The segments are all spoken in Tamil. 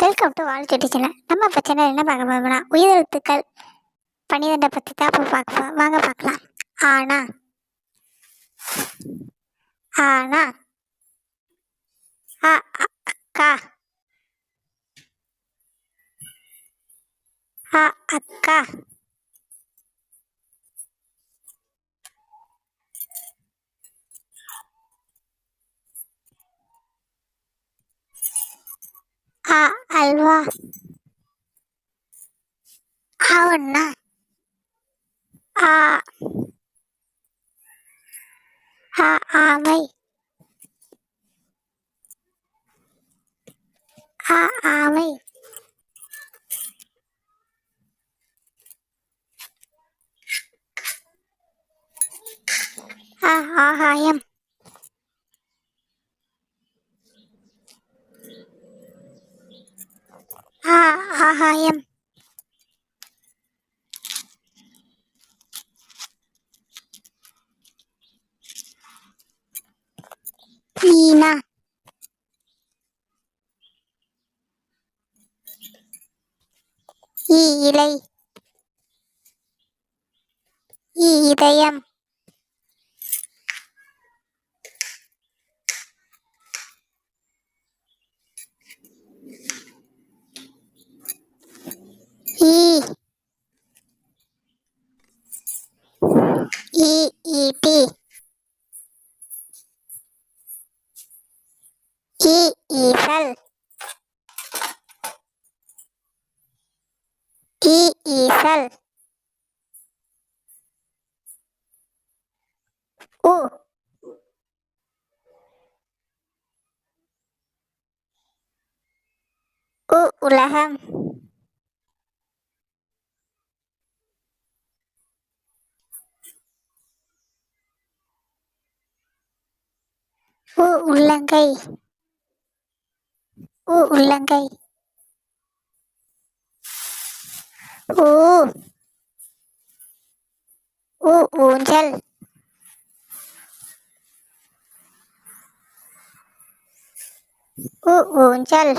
Welcome to வாழ்த்துட்டி channel. நம்ம இப்போ சேனல் என்ன பார்க்க போகிறோம்னா உயிரெழுத்துக்கள் 12 பற்றி தான் இப்போ பார்க்க வாங்க பார்க்கலாம். ஆனா ஆனா அ அக்கா அக்கா அல்வா ஒன்னா ஆ ஆமை ஆமை ஆகாயம் ஆகாயம் ஈனா இலை இதயம் ஈட்டி ஈசல் ஈசல் உலகம் உள்ளங்கை உள்ளங்கை ஊஞ்சல் ஊஞ்சல்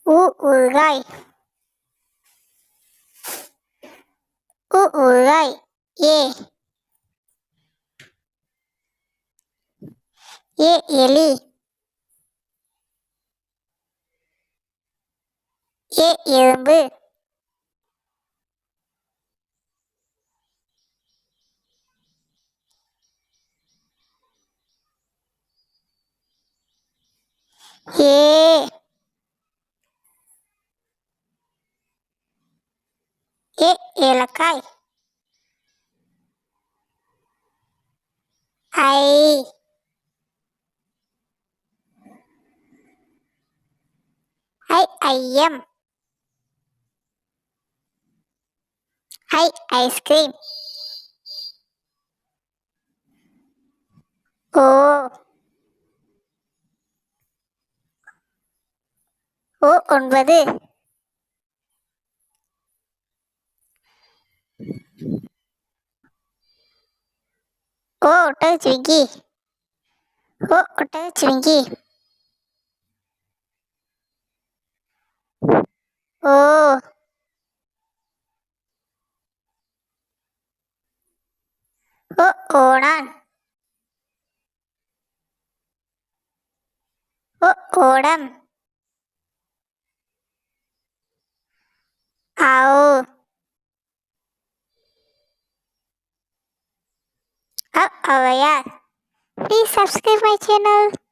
ஊறுகாய் ஊறுகாய் எலி எறும்பு ஏலக்காய் ஐயம் ஐஸ்கிரீம் ஒன்பது ஒட்டகச்சிவிங்கி ஒட்டகச்சிவிங்கி ஓணான் ஓடம் Avvaiyar. Please subscribe my channel.